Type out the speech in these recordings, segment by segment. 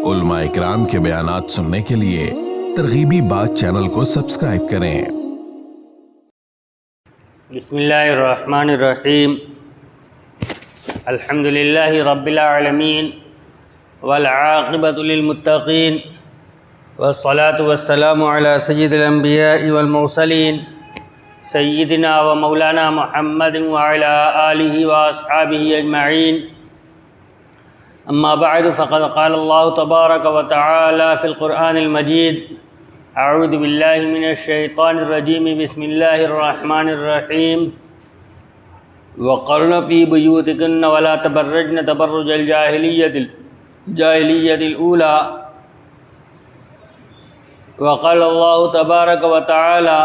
علماء اکرام کے بیانات سننے کے لیے ترغیبی بات چینل کو سبسکرائب کریں۔ بسم اللہ الرحمن الرحیم، الحمد للہ رب العالمین والعاقبۃ للمتقین والصلاة والسلام علی سید الانبیاء والمرسلین سیدنا و مولانا محمد وعلی آلہ واصحابہ اجمعین، اما بعد فقد قال اللہ تبارک و تعالی فی القرآن المجید، اعوذ باللہ من الشیطان الرجیم، بسم اللہ الرحمن الرحیم، وقرن فی بیوتکن ولا تبرجن تبرج الجاہلیت الاولی، وقال اللہ تبارک و تعالی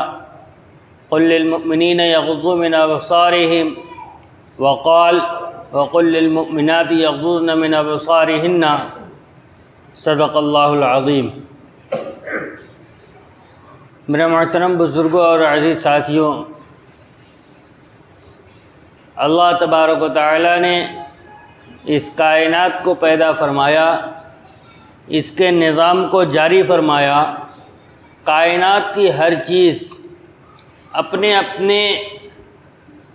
قل للمؤمنین یغضوا من ابصارہم، وقل للمؤمنات یغضضن من ابصارہن، صدق اللہ العظیم۔ میرے محترم بزرگوں اور عزیز ساتھیوں، اللہ تبارک و تعالی نے اس کائنات کو پیدا فرمایا، اس کے نظام کو جاری فرمایا۔ کائنات کی ہر چیز اپنے اپنے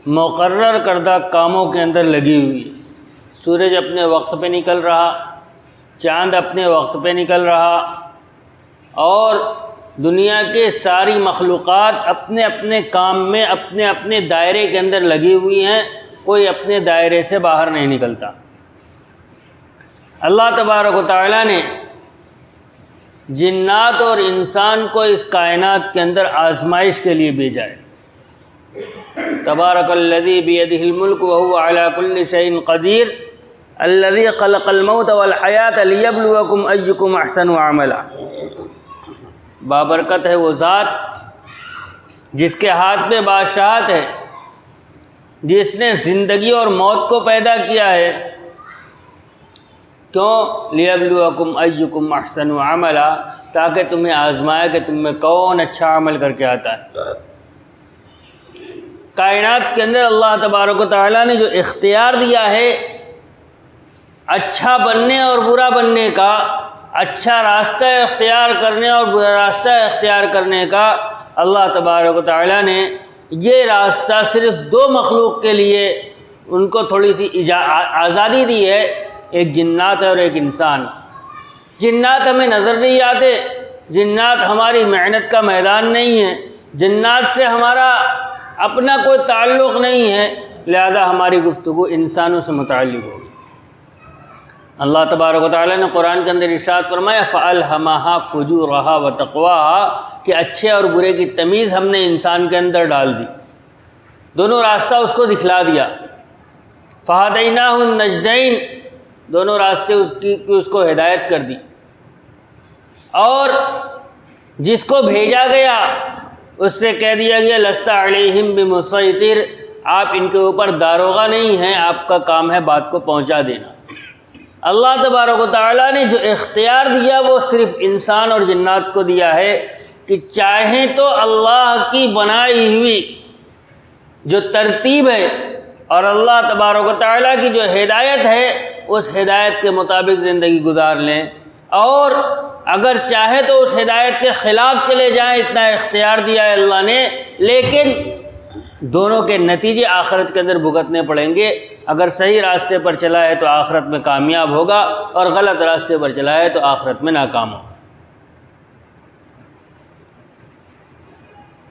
مقرر کردہ کاموں کے اندر لگی ہوئی ہے۔ سورج اپنے وقت پہ نکل رہا، چاند اپنے وقت پہ نکل رہا، اور دنیا کے ساری مخلوقات اپنے اپنے کام میں اپنے اپنے دائرے کے اندر لگی ہوئی ہیں، کوئی اپنے دائرے سے باہر نہیں نکلتا۔ اللہ تبارک و تعالی نے جنات اور انسان کو اس کائنات کے اندر آزمائش کے لیے بھیجا ہے۔ تبارک الذی بیدہ الملک وہو علی کل شیء قدیر، الذی خلق الموت والحیاۃ لیبلوکم ایکم احسن عملا۔ بابرکت ہے وہ ذات جس کے ہاتھ میں بادشاہت ہے، جس نے زندگی اور موت کو پیدا کیا ہے۔ کیوں؟ لیبلوکم ایکم احسن عملا، تاکہ تمہیں آزمائے کہ تم میں کون اچھا عمل کر کے آتا ہے۔ کائنات کے اندر اللہ تبارک و تعالیٰ نے جو اختیار دیا ہے اچھا بننے اور برا بننے کا، اچھا راستہ اختیار کرنے اور برا راستہ اختیار کرنے کا، اللہ تبارک و تعالیٰ نے یہ راستہ صرف دو مخلوق کے لیے ان کو تھوڑی سی آزادی دی ہے، ایک جنات اور ایک انسان۔ جنات ہمیں نظر نہیں آتے، جنات ہماری محنت کا میدان نہیں ہے، جنات سے ہمارا اپنا کوئی تعلق نہیں ہے، لہذا ہماری گفتگو انسانوں سے متعلق ہوگی۔ اللہ تبارک و تعالیٰ نے قرآن کے اندر ارشاد فرمایا فَأَلْهَمَهَا فُجُورَهَا وَتَقْوَاهَا، کہ اچھے اور برے کی تمیز ہم نے انسان کے اندر ڈال دی، دونوں راستہ اس کو دکھلا دیا۔ فَهَدَيْنَاهُ النَّجْدَيْنِ، دونوں راستے اس کو ہدایت کر دی، اور جس کو بھیجا گیا اس سے کہہ دیا گیا لَسْتَ عَلَيْهِمْ بِمُسَيْطِرٍ، آپ ان کے اوپر داروغہ نہیں ہیں، آپ کا کام ہے بات کو پہنچا دینا۔ اللہ تبارک و تعالیٰ نے جو اختیار دیا وہ صرف انسان اور جنات کو دیا ہے کہ چاہیں تو اللہ کی بنائی ہوئی جو ترتیب ہے اور اللہ تبارک و تعالیٰ کی جو ہدایت ہے اس ہدایت کے مطابق زندگی گزار لیں، اور اگر چاہے تو اس ہدایت کے خلاف چلے جائیں، اتنا اختیار دیا ہے اللہ نے، لیکن دونوں کے نتیجے آخرت کے اندر بھگتنے پڑیں گے۔ اگر صحیح راستے پر چلا ہے تو آخرت میں کامیاب ہوگا، اور غلط راستے پر چلا ہے تو آخرت میں ناکام ہوگا۔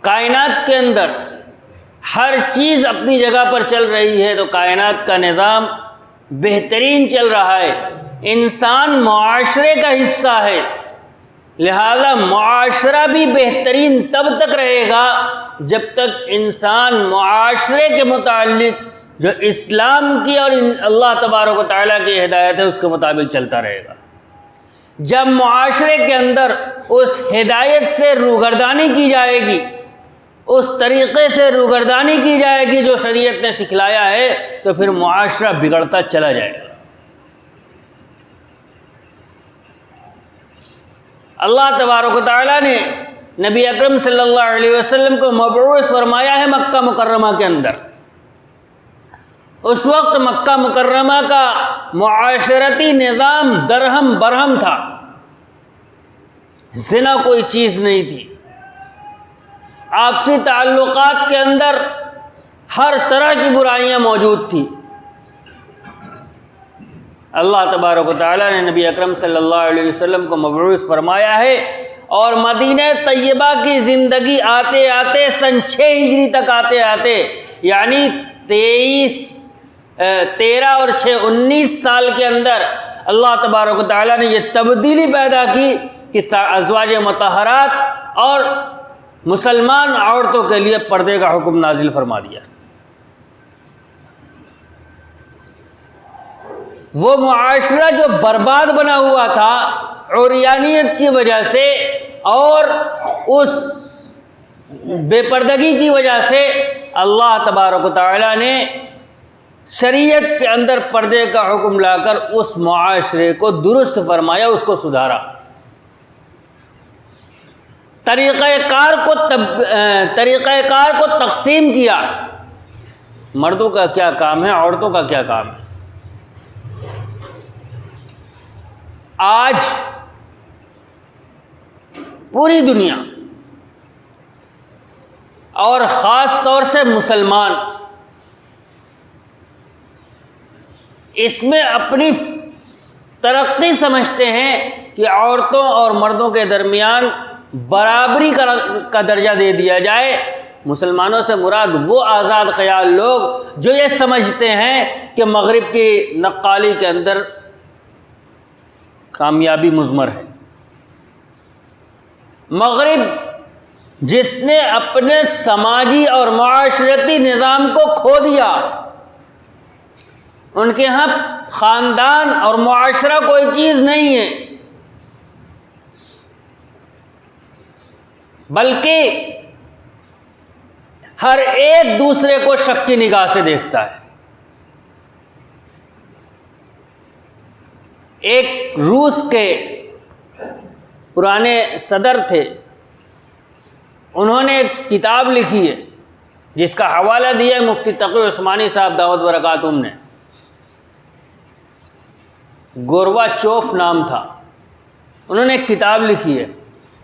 کائنات کے اندر ہر چیز اپنی جگہ پر چل رہی ہے، تو کائنات کا نظام بہترین چل رہا ہے۔ انسان معاشرے کا حصہ ہے، لہذا معاشرہ بھی بہترین تب تک رہے گا جب تک انسان معاشرے کے متعلق جو اسلام کی اور اللہ تبارک و تعالیٰ کی ہدایت ہے اس کے مطابق چلتا رہے گا۔ جب معاشرے کے اندر اس ہدایت سے روگردانی کی جائے گی، اس طریقے سے روگردانی کی جائے گی جو شریعت نے سکھلایا ہے، تو پھر معاشرہ بگڑتا چلا جائے گا۔ اللہ تبارک و تعالیٰ نے نبی اکرم صلی اللہ علیہ وسلم کو مبعوث فرمایا ہے مکہ مکرمہ کے اندر۔ اس وقت مکہ مکرمہ کا معاشرتی نظام درہم برہم تھا، زنا کوئی چیز نہیں تھی، آپسی تعلقات کے اندر ہر طرح کی برائیاں موجود تھیں۔ اللہ تبارک و تعالیٰ نے نبی اکرم صلی اللہ علیہ وسلم کو مبعوث فرمایا ہے، اور مدینہ طیبہ کی زندگی آتے آتے سن 6 ہجری تک آتے آتے، یعنی 13 اور 6 19 سال کے اندر اللہ تبارک و تعالیٰ نے یہ تبدیلی پیدا کی کہ ازواج مطہرات اور مسلمان عورتوں کے لیے پردے کا حکم نازل فرما دیا۔ وہ معاشرہ جو برباد بنا ہوا تھا عریانیت کی وجہ سے اور اس بے پردگی کی وجہ سے، اللہ تبارک و تعالیٰ نے شریعت کے اندر پردے کا حکم لا کر اس معاشرے کو درست فرمایا، اس کو سدھارا، طریقہ کار کو تقسیم کیا، مردوں کا کیا کام ہے، عورتوں کا کیا کام ہے۔ آج پوری دنیا اور خاص طور سے مسلمان اس میں اپنی ترقی سمجھتے ہیں کہ عورتوں اور مردوں کے درمیان برابری کا درجہ دے دیا جائے۔ مسلمانوں سے مراد وہ آزاد خیال لوگ جو یہ سمجھتے ہیں کہ مغرب کی نقالی کے اندر کامیابی مضمر ہے۔ مغرب جس نے اپنے سماجی اور معاشرتی نظام کو کھو دیا، ان کے ہاں خاندان اور معاشرہ کوئی چیز نہیں ہے، بلکہ ہر ایک دوسرے کو شک کی نگاہ سے دیکھتا ہے۔ ایک روس کے پرانے صدر تھے، انہوں نے ایک کتاب لکھی ہے جس کا حوالہ دیا ہے مفتی تقی عثمانی صاحب دعوت برکاتہم نے، گورباچوف نام تھا۔ انہوں نے ایک کتاب لکھی ہے،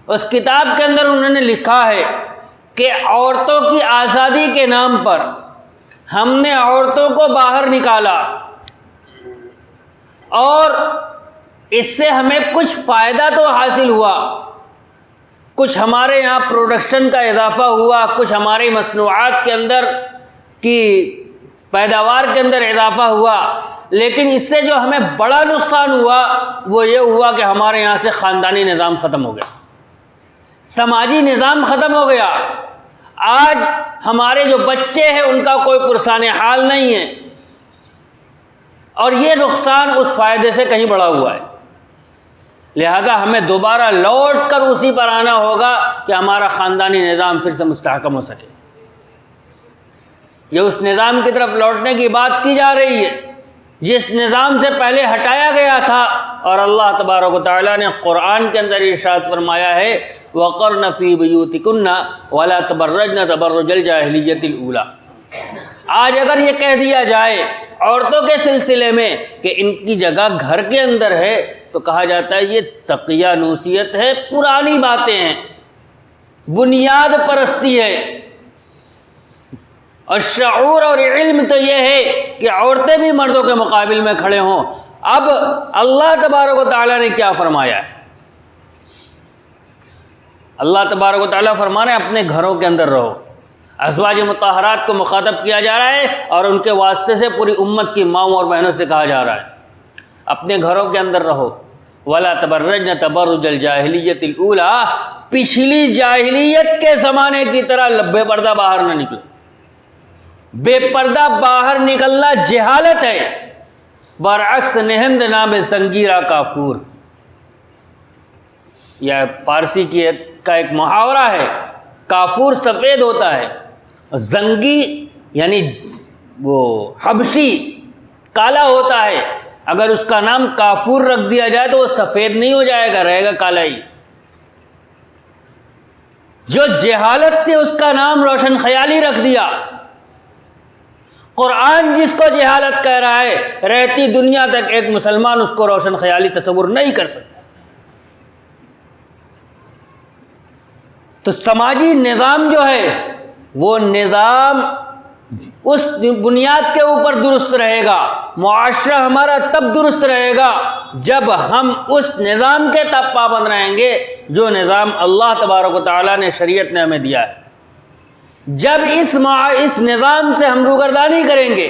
اس کتاب کے اندر انہوں نے لکھا ہے کہ عورتوں کی آزادی کے نام پر ہم نے عورتوں کو باہر نکالا اور اس سے ہمیں کچھ فائدہ تو حاصل ہوا، کچھ ہمارے یہاں پروڈکشن کا اضافہ ہوا، کچھ ہماری مصنوعات کے اندر کی پیداوار کے اندر اضافہ ہوا، لیکن اس سے جو ہمیں بڑا نقصان ہوا وہ یہ ہوا کہ ہمارے یہاں سے خاندانی نظام ختم ہو گیا، سماجی نظام ختم ہو گیا۔ آج ہمارے جو بچے ہیں ان کا کوئی پرسان حال نہیں ہے، اور یہ نقصان اس فائدے سے کہیں بڑا ہوا ہے۔ لہذا ہمیں دوبارہ لوٹ کر اسی پر آنا ہوگا کہ ہمارا خاندانی نظام پھر سے مستحکم ہو سکے۔ یہ اس نظام کی طرف لوٹنے کی بات کی جا رہی ہے جس نظام سے پہلے ہٹایا گیا تھا، اور اللہ تبارک و تعالیٰ نے قرآن کے اندر ارشاد فرمایا ہے وَقَرْنَ فِي بُيُوتِكُنَّ وَلَا تَبَرَّجْنَ تَبَرُّجَ الْجَاهِلِيَّةِ الْأُولَىٰ۔ آج اگر یہ کہہ دیا جائے عورتوں کے سلسلے میں کہ ان کی جگہ گھر کے اندر ہے، تو کہا جاتا ہے یہ تقیہ نوسیت ہے، پرانی باتیں ہیں، بنیاد پرستی ہے۔ اور شعور اور علم تو یہ ہے کہ عورتیں بھی مردوں کے مقابل میں کھڑے ہوں۔ اب اللہ تبارک و تعالیٰ نے کیا فرمایا ہے؟ اللہ تبارک و تعالیٰ فرما رہے ہیں اپنے گھروں کے اندر رہو۔ ازواج مطہرات کو مخاطب کیا جا رہا ہے اور ان کے واسطے سے پوری امت کی ماؤں اور بہنوں سے کہا جا رہا ہے اپنے گھروں کے اندر رہو۔ وَلَا تَبَرَّجْنَ تَبَرُّجَ الْجَاهِلِيَّةِ الْأُولَىٰ، پچھلی جاہلیت کے زمانے کی طرح بے پردہ باہر نہ نکلو۔ بے پردہ باہر نکلنا جہالت ہے، برعکس نہند نام سنگیرہ کافور، یہ فارسی کا ایک محاورہ ہے۔ کافور سفید ہوتا ہے، زنگی یعنی وہ حبشی کالا ہوتا ہے۔ اگر اس کا نام کافور رکھ دیا جائے تو وہ سفید نہیں ہو جائے گا، رہے گا کالا ہی۔ جو جہالت تھی اس کا نام روشن خیالی رکھ دیا۔ قرآن جس کو جہالت کہہ رہا ہے، رہتی دنیا تک ایک مسلمان اس کو روشن خیالی تصور نہیں کر سکتا۔ تو سماجی نظام جو ہے وہ نظام اس بنیاد کے اوپر درست رہے گا، معاشرہ ہمارا تب درست رہے گا جب ہم اس نظام کے تب پابند رہیں گے جو نظام اللہ تبارک و تعالیٰ نے شریعت نے ہمیں دیا ہے۔ جب اس نظام سے ہم روگردانی کریں گے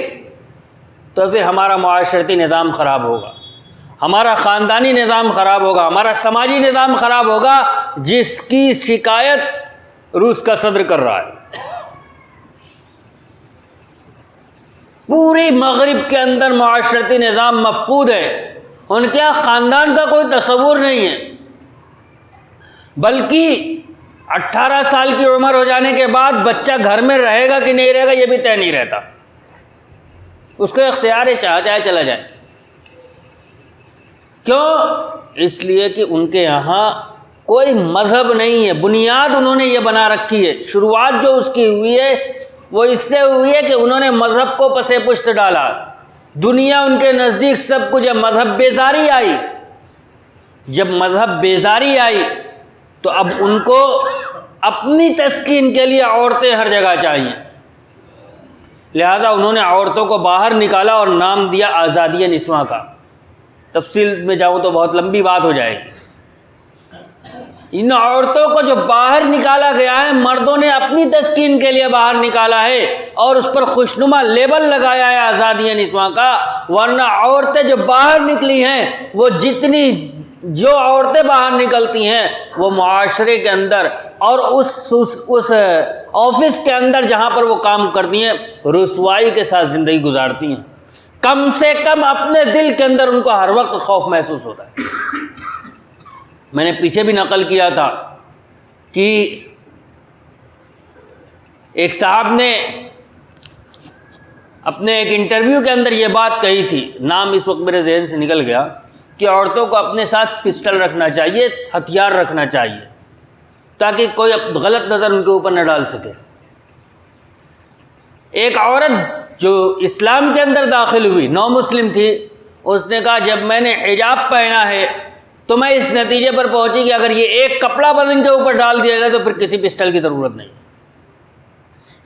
تو پھر ہمارا معاشرتی نظام خراب ہوگا، ہمارا خاندانی نظام خراب ہوگا، ہمارا سماجی نظام خراب ہوگا، جس کی شکایت روس کا صدر کر رہا ہے۔ پوری مغرب کے اندر معاشرتی نظام مفقود ہے، ان کے یہاں خاندان کا کوئی تصور نہیں ہے، بلکہ 18 سال کی عمر ہو جانے کے بعد بچہ گھر میں رہے گا کہ نہیں رہے گا یہ بھی طے نہیں رہتا، اس کو اختیار ہے چاہے چلا جائے۔ کیوں؟ اس لیے کہ ان کے یہاں کوئی مذہب نہیں ہے، بنیاد انہوں نے یہ بنا رکھی ہے، شروعات جو اس کی ہوئی ہے وہ اس سے ہوئی ہے کہ انہوں نے مذہب کو پس پشت ڈالا، دنیا ان کے نزدیک سب کچھ، جب مذہب بیزاری آئی تو اب ان کو اپنی تسکین کے لیے عورتیں ہر جگہ چاہیے، لہذا انہوں نے عورتوں کو باہر نکالا اور نام دیا آزادی نسواں کا۔ تفصیل میں جاؤں تو بہت لمبی بات ہو جائے گی۔ ان عورتوں کو جو باہر نکالا گیا ہے، مردوں نے اپنی تسکین کے لیے باہر نکالا ہے اور اس پر خوشنما لیبل لگایا ہے آزادی نسواں کا، ورنہ عورتیں جو باہر نکلی ہیں وہ جو عورتیں باہر نکلتی ہیں وہ معاشرے کے اندر اور اس آفس کے اندر جہاں پر وہ کام کرتی ہیں رسوائی کے ساتھ زندگی گزارتی ہیں، کم سے کم اپنے دل کے اندر ان کو ہر وقت خوف محسوس ہوتا ہے۔ میں نے پیچھے بھی نقل کیا تھا کہ ایک صاحب نے اپنے ایک انٹرویو کے اندر یہ بات کہی تھی، نام اس وقت میرے ذہن سے نکل گیا، کہ عورتوں کو اپنے ساتھ پسٹل رکھنا چاہیے، ہتھیار رکھنا چاہیے، تاکہ کوئی غلط نظر ان کے اوپر نہ ڈال سکے۔ ایک عورت جو اسلام کے اندر داخل ہوئی، نو مسلم تھی، اس نے کہا جب میں نے حجاب پہنا ہے تو میں اس نتیجے پر پہنچی کہ اگر یہ ایک کپڑا بدن کے اوپر ڈال دیا جائے تو پھر کسی پسٹل کی ضرورت نہیں،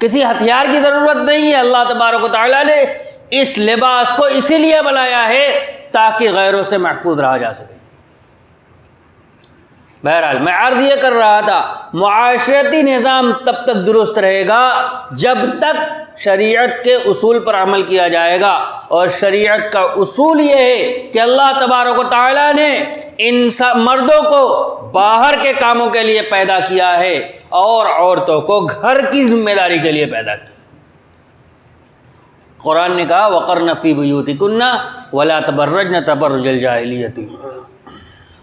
کسی ہتھیار کی ضرورت نہیں ہے۔ اللہ تبارک و تعالیٰ نے اس لباس کو اسی لیے بنایا ہے تاکہ غیروں سے محفوظ رہا جا سکے۔ بہرحال میں عرض یہ کر رہا تھا، معاشرتی نظام تب تک درست رہے گا جب تک شریعت کے اصول پر عمل کیا جائے گا، اور شریعت کا اصول یہ ہے کہ اللہ تبارک و تعالیٰ نے مردوں کو باہر کے کاموں کے لیے پیدا کیا ہے اور عورتوں کو گھر کی ذمہ داری کے لیے پیدا کیا۔ قرآن نے کہا وَقَرْنَ فِي بُيُوتِكُنَّ وَلَا تَبَرَّجْنَ تَبَرُّجَ الْجَاهِلِيَّةِ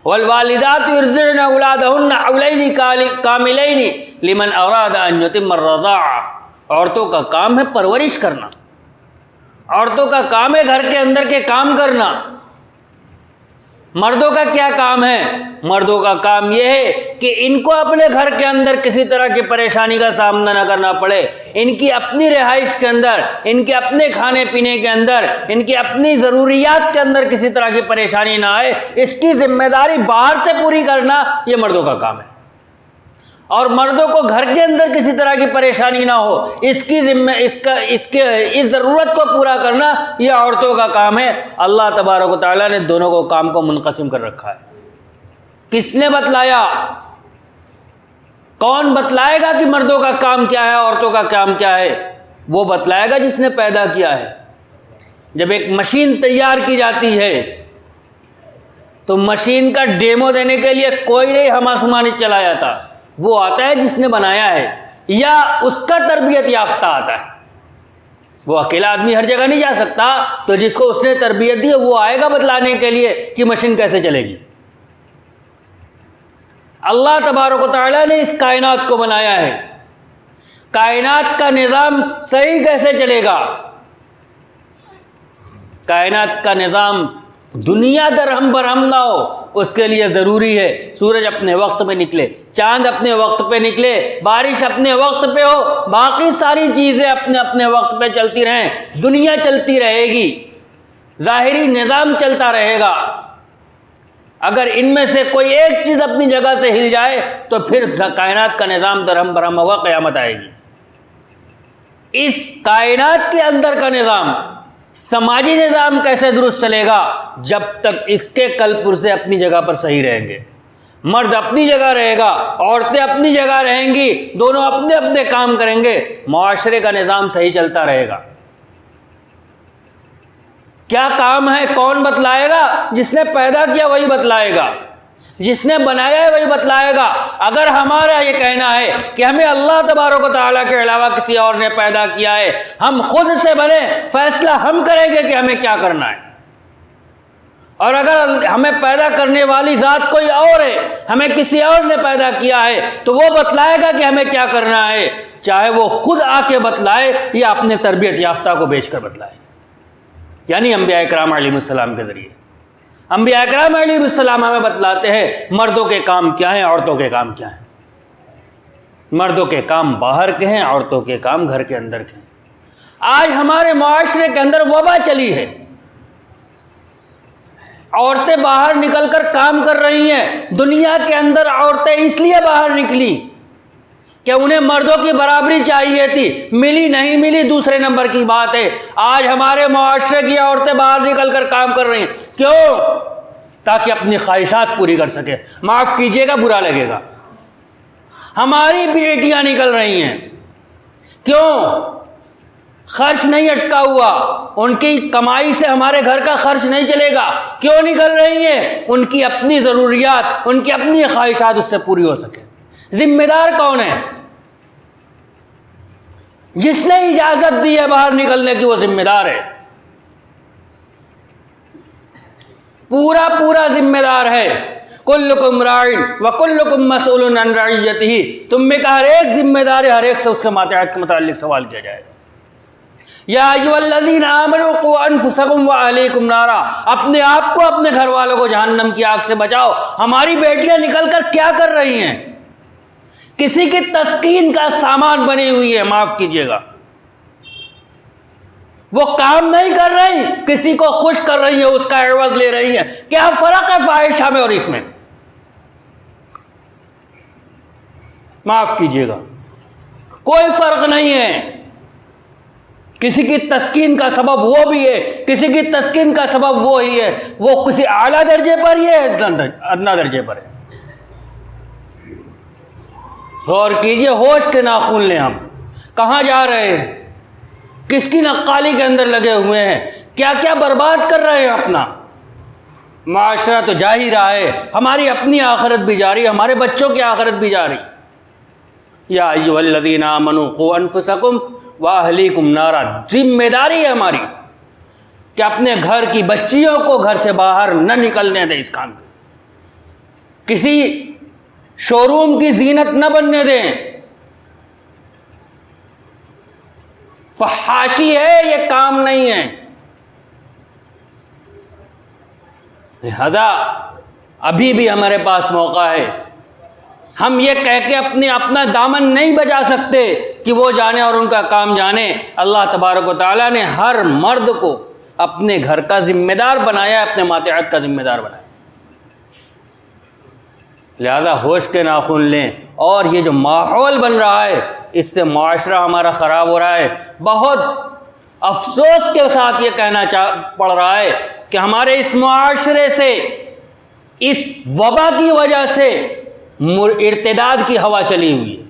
وَالْوَالِدَاتُ يُرْضِعْنَ أَوْلَادَهُنَّ حَوْلَيْنِ كَامِلَيْنِ لِمَنْ أَرَادَ أَنْ يُتِمَّ الرَّضَاعَةَ۔ عورتوں کا کام ہے پرورش کرنا، عورتوں کا کام ہے گھر کے اندر کے کام کرنا۔ مردوں کا کیا کام ہے؟ مردوں کا کام یہ ہے کہ ان کو اپنے گھر کے اندر کسی طرح کی پریشانی کا سامنا نہ کرنا پڑے، ان کی اپنی رہائش کے اندر، ان کے اپنے کھانے پینے کے اندر، ان کی اپنی ضروریات کے اندر کسی طرح کی پریشانی نہ آئے، اس کی ذمہ داری باہر سے پوری کرنا یہ مردوں کا کام ہے۔ اور مردوں کو گھر کے اندر کسی طرح کی پریشانی نہ ہو، اس ضرورت کو پورا کرنا یہ عورتوں کا کام ہے۔ اللہ تبارک و تعالیٰ نے دونوں کو کام کو منقسم کر رکھا ہے۔ کس نے بتلایا؟ کون بتلائے گا کہ مردوں کا کام کیا ہے، عورتوں کا کام کیا ہے؟ وہ بتلائے گا جس نے پیدا کیا ہے۔ جب ایک مشین تیار کی جاتی ہے تو مشین کا ڈیمو دینے کے لیے کوئی نہیں ہماسما نہیں چلا جاتا، وہ آتا ہے جس نے بنایا ہے یا اس کا تربیت یافتہ آتا ہے۔ وہ اکیلا آدمی ہر جگہ نہیں جا سکتا، تو جس کو اس نے تربیت دی وہ آئے گا بتلانے کے لیے کہ مشین کیسے چلے گی۔ اللہ تبارک و تعالیٰ نے اس کائنات کو بنایا ہے، کائنات کا نظام صحیح کیسے چلے گا؟ کائنات کا نظام دنیا درہم برہم نہ ہو، اس کے لیے ضروری ہے سورج اپنے وقت پہ نکلے، چاند اپنے وقت پہ نکلے، بارش اپنے وقت پہ ہو، باقی ساری چیزیں اپنے اپنے وقت پہ چلتی رہیں، دنیا چلتی رہے گی، ظاہری نظام چلتا رہے گا۔ اگر ان میں سے کوئی ایک چیز اپنی جگہ سے ہل جائے تو پھر کائنات کا نظام درہم برہم ہوگا، قیامت آئے گی۔ اس کائنات کے اندر کا نظام، سماجی نظام کیسے درست چلے گا؟ جب تک اس کے کل پرزے اپنی جگہ پر صحیح رہیں گے، مرد اپنی جگہ رہے گا، عورتیں اپنی جگہ رہیں گی، دونوں اپنے اپنے کام کریں گے، معاشرے کا نظام صحیح چلتا رہے گا۔ کیا کام ہے کون بتلائے گا؟ جس نے پیدا کیا وہی بتلائے گا، جس نے بنایا ہے وہی بتلائے گا۔ اگر ہمارا یہ کہنا ہے کہ ہمیں اللہ تبارک و تعالیٰ کے علاوہ کسی اور نے پیدا کیا ہے، ہم خود سے بنے، فیصلہ ہم کریں گے کہ ہمیں کیا کرنا ہے، اور اگر ہمیں پیدا کرنے والی ذات کوئی اور ہے، ہمیں کسی اور نے پیدا کیا ہے، تو وہ بتلائے گا کہ ہمیں کیا کرنا ہے، چاہے وہ خود آ کے بتلائے یا اپنے تربیت یافتہ کو بیچ کر بتلائے، یعنی انبیاء اکرام علیہ السلام کے ذریعے۔ انبیاء اکرام علیہ السلام ہمیں بتلاتے ہیں مردوں کے کام کیا ہیں، عورتوں کے کام کیا ہیں۔ مردوں کے کام باہر کے ہیں، عورتوں کے کام گھر کے اندر کے ہیں۔ آج ہمارے معاشرے کے اندر وبا چلی ہے، عورتیں باہر نکل کر کام کر رہی ہیں۔ دنیا کے اندر عورتیں اس لیے باہر نکلی کہ انہیں مردوں کی برابری چاہیے تھی، ملی نہیں ملی دوسرے نمبر کی بات ہے۔ آج ہمارے معاشرے کی عورتیں باہر نکل کر کام کر رہی ہیں، کیوں؟ تاکہ اپنی خواہشات پوری کر سکے۔ معاف کیجیے گا، برا لگے گا۔ ہماری بیٹیاں نکل رہی ہیں، کیوں؟ خرچ نہیں اٹکا ہوا، ان کی کمائی سے ہمارے گھر کا خرچ نہیں چلے گا۔ کیوں نکل رہی ہیں؟ ان کی اپنی ضروریات، ان کی اپنی خواہشات اس سے پوری ہو سکے۔ ذمہ دار کون ہے؟ جس نے اجازت دی ہے باہر نکلنے کی، وہ ذمہ دار ہے، پورا ذمہ دار ہے۔ کلکم راعٍ وکلکم مسئول عن رعیتہ، تم میں کا ہر ایک ذمہ دار ہے، ہر ایک سے اس کے ماتحت کے متعلق سوال کیا جائے۔ یا ایھا الذین آمنوا قوا انفسکم واہلیکم نارا، اپنے آپ کو، اپنے گھر والوں کو جہنم کی آگ سے بچاؤ۔ ہماری بیٹیاں نکل کر کیا کر رہی ہیں؟ کسی کی تسکین کا سامان بنی ہوئی ہے، معاف کیجیے گا۔ وہ کام نہیں کر رہی، کسی کو خوش کر رہی ہے، اس کا عوض لے رہی ہے۔ کیا فرق ہے فاحشہ میں اور اس میں؟ معاف کیجیے گا، کوئی فرق نہیں ہے۔ کسی کی تسکین کا سبب وہ بھی ہے، کسی کی تسکین کا سبب وہ ہی ہے، وہ کسی اعلیٰ درجے پر ہی ہے، ادنا درجے پر ہے۔ غور کیجئے، ہوش کے ناخن لیں، ہم کہاں جا رہے ہیں؟ کس کی نقالی کے اندر لگے ہوئے ہیں؟ کیا کیا برباد کر رہے ہیں اپنا؟ معاشرہ تو جا ہی رہا ہے، ہماری اپنی آخرت بھی جا رہی ہے، ہمارے بچوں کی آخرت بھی جا رہی۔ یا ایھا الذین آمنوا قوا انفسکم واہلیکم نارا، ذمہ داری ہے ہماری کہ اپنے گھر کی بچیوں کو گھر سے باہر نہ نکلنے دیں، اس کام کو کسی شو روم کی زینت نہ بننے دیں۔ فحاشی ہے، یہ کام نہیں ہے۔ لہذا ابھی بھی ہمارے پاس موقع ہے، ہم یہ کہہ کے اپنا دامن نہیں بچا سکتے کہ وہ جانے اور ان کا کام جانے۔ اللہ تبارک و تعالیٰ نے ہر مرد کو اپنے گھر کا ذمہ دار بنایا، اپنے ماتحت کا ذمہ دار بنایا۔ لہذا ہوش کے ناخن لیں، اور یہ جو ماحول بن رہا ہے اس سے معاشرہ ہمارا خراب ہو رہا ہے۔ بہت افسوس کے ساتھ یہ کہنا پڑ رہا ہے کہ ہمارے اس معاشرے سے، اس وبا کی وجہ سے ارتداد کی ہوا چلی ہوئی ہے۔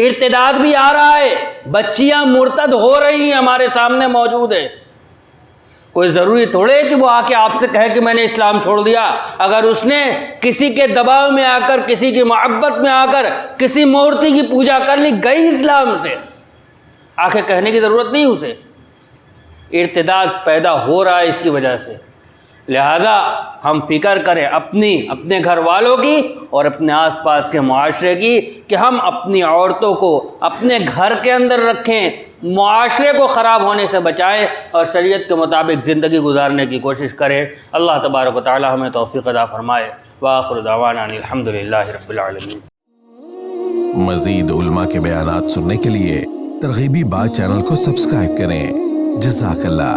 ارتداد بھی آ رہا ہے، بچیاں مرتد ہو رہی ہیں، ہمارے سامنے موجود ہے۔ کوئی ضروری تھوڑے کہ وہ آ کے آپ سے کہے کہ میں نے اسلام چھوڑ دیا۔ اگر اس نے کسی کے دباؤ میں آ کر، کسی کی محبت میں آ کر کسی مورتی کی پوجا کر لی، گئی اسلام سے، آ کے کہنے کی ضرورت نہیں اسے۔ ارتداد پیدا ہو رہا ہے اس کی وجہ سے۔ لہذا ہم فکر کریں اپنے گھر والوں کی اور اپنے آس پاس کے معاشرے کی، کہ ہم اپنی عورتوں کو اپنے گھر کے اندر رکھیں، معاشرے کو خراب ہونے سے بچائیں اور شریعت کے مطابق زندگی گزارنے کی کوشش کریں۔ اللہ تبارک و تعالی ہمیں توفیق عطا فرمائے۔ وآخر دعوانا الحمدللہ رب العالمین۔ مزید علماء کے بیانات سننے کے لیے ترغیبی بات چینل کو سبسکرائب کریں۔ جزاک اللہ۔